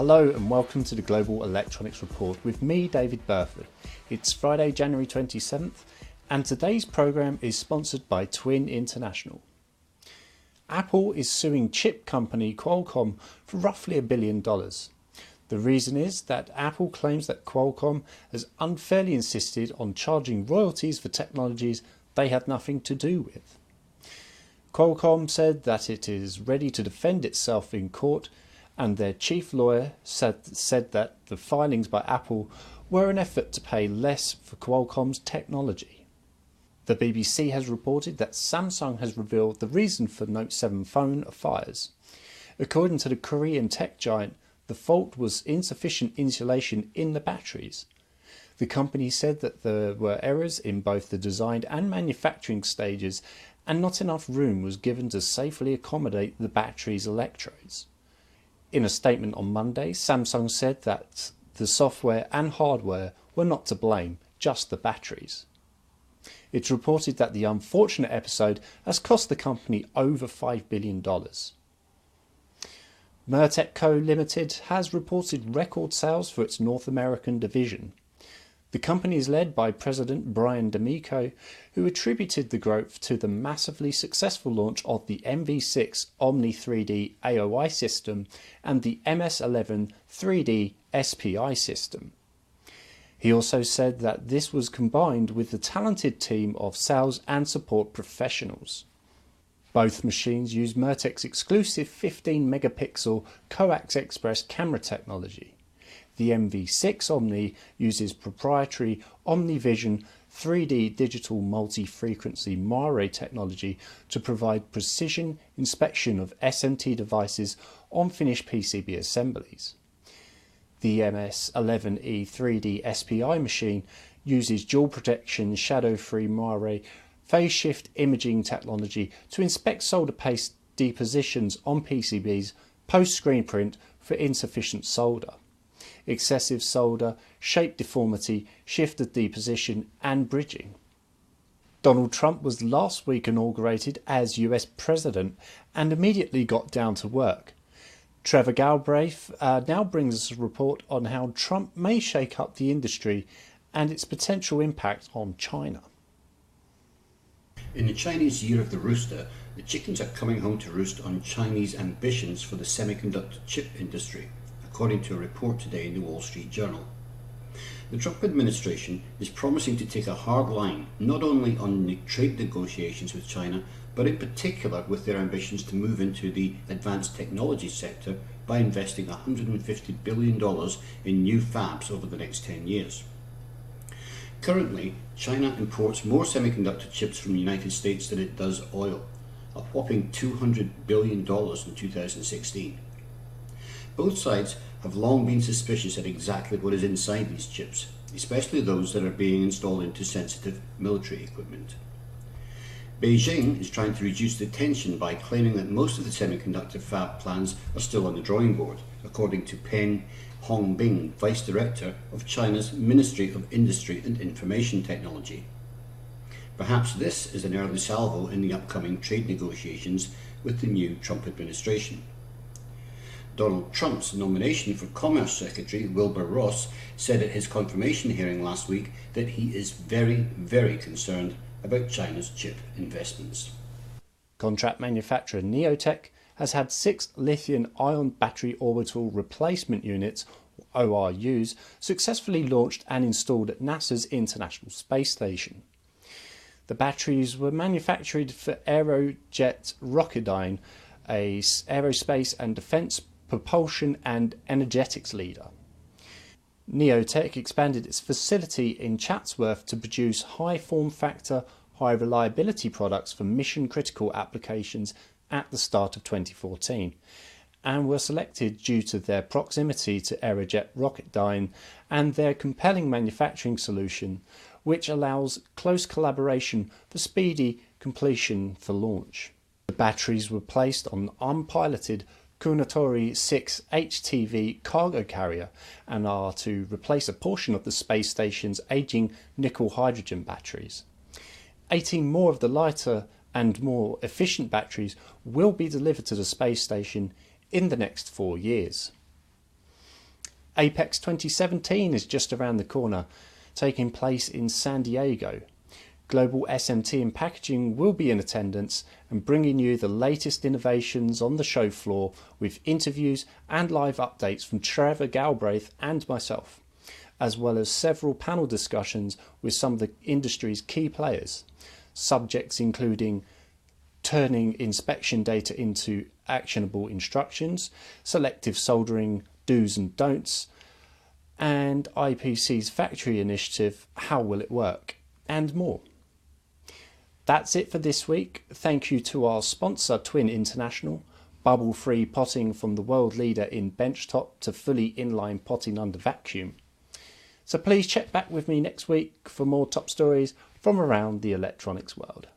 Hello and welcome to the Global Electronics Report with me, David Burford. It's Friday, January 27th, and today's programme is sponsored by Twin International. Apple is suing chip company Qualcomm for roughly $1 billion. The reason is that Apple claims that Qualcomm has unfairly insisted on charging royalties for technologies they had nothing to do with. Qualcomm said that it is ready to defend itself in court, and their chief lawyer said that the filings by Apple were an effort to pay less for Qualcomm's technology. The BBC has reported that Samsung has revealed the reason for Note 7 phone fires. According to the Korean tech giant, the fault was insufficient insulation in the batteries. The company said that there were errors in both the design and manufacturing stages, and not enough room was given to safely accommodate the battery's electrodes. In a statement on Monday, Samsung said that the software and hardware were not to blame, just the batteries. It's reported that the unfortunate episode has cost the company over $5 billion. Mertec Co Limited has reported record sales for its North American division. The company is led by President Brian D'Amico, who attributed the growth to the massively successful launch of the MV6 Omni 3D AOI system and the MS11 3D SPI system. He also said that this was combined with the talented team of sales and support professionals. Both machines use Mertec's exclusive 15 megapixel Coax Express camera technology. The MV6 Omni uses proprietary OmniVision 3D digital multi-frequency Mare technology to provide precision inspection of SMT devices on finished PCB assemblies. The MS11E 3D SPI machine uses dual protection shadow-free Mare phase shift imaging technology to inspect solder paste depositions on PCBs post-screen print for insufficient solder, excessive solder, shape deformity, shift of deposition and bridging. Donald Trump was last week inaugurated as US President and immediately got down to work. Trevor Galbraith now brings us a report on how Trump may shake up the industry and its potential impact on China. In the Chinese Year of the Rooster, the chickens are coming home to roost on Chinese ambitions for the semiconductor chip industry, according to a report today in the Wall Street Journal. The Trump administration is promising to take a hard line not only on the trade negotiations with China, but in particular with their ambitions to move into the advanced technology sector by investing $150 billion in new fabs over the next 10 years. Currently, China imports more semiconductor chips from the United States than it does oil, a whopping $200 billion in 2016. Both sides have long been suspicious at exactly what is inside these chips, especially those that are being installed into sensitive military equipment. Beijing is trying to reduce the tension by claiming that most of the semiconductor fab plans are still on the drawing board, according to Peng Hongbing, Vice Director of China's Ministry of Industry and Information Technology. Perhaps this is an early salvo in the upcoming trade negotiations with the new Trump administration. Donald Trump's nomination for Commerce Secretary Wilbur Ross said at his confirmation hearing last week that he is very, very concerned about China's chip investments. Contract manufacturer Neotech has had 6 lithium-ion battery orbital replacement units, ORUs, successfully launched and installed at NASA's International Space Station. The batteries were manufactured for Aerojet Rocketdyne, a aerospace and defence propulsion and energetics leader. Neotech expanded its facility in Chatsworth to produce high form factor, high reliability products for mission critical applications at the start of 2014, and were selected due to their proximity to Aerojet Rocketdyne and their compelling manufacturing solution, which allows close collaboration for speedy completion for launch. The batteries were placed on unpiloted Kounotori 6 HTV cargo carrier and are to replace a portion of the space station's aging nickel-hydrogen batteries. 18 more of the lighter and more efficient batteries will be delivered to the space station in the next 4 years. Apex 2017 is just around the corner, taking place in San Diego. Global SMT and Packaging will be in attendance and bringing you the latest innovations on the show floor with interviews and live updates from Trevor Galbraith and myself, as well as several panel discussions with some of the industry's key players. Subjects including turning inspection data into actionable instructions, selective soldering do's and don'ts, and IPC's factory initiative, how will it work, and more. That's it for this week. Thank you to our sponsor Twin International, bubble-free potting from the world leader in benchtop to fully inline potting under vacuum. So please check back with me next week for more top stories from around the electronics world.